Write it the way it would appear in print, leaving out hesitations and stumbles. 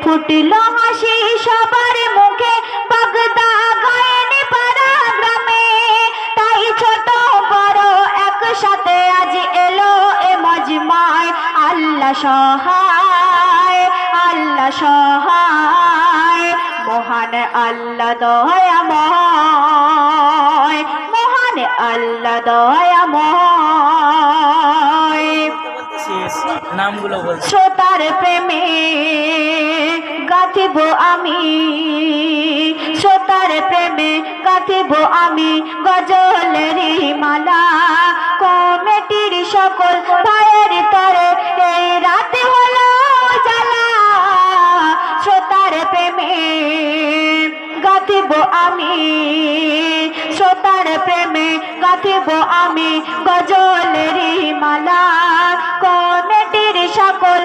ফুটলো হাসি সবার মুখে বাগদা গায়েন পাড়া গ্রামে। তাই ছোট বড় একসাথে আজ এলো এ মজমায়। আল্লাহ সহায়, আল্লাহ সহায়, মহান আল্লাহ দয়াময়, মহান আল্লাহ দয়াময়। নামগুলো বল। শ্রোতার প্রেমে গাঁথিব আমি, শ্রোতার প্রেমে গাঁথিব আমি গজলেরই মালা। কমিটির সকল ভাইয়ের তরে এই রাতে হলো জ্বালা। শ্রোতার প্রেমে গাঁথিব আমি, শ্রোতার প্রেমে গাঁথিব আমি গজলেরই মালা। কমিটির সকল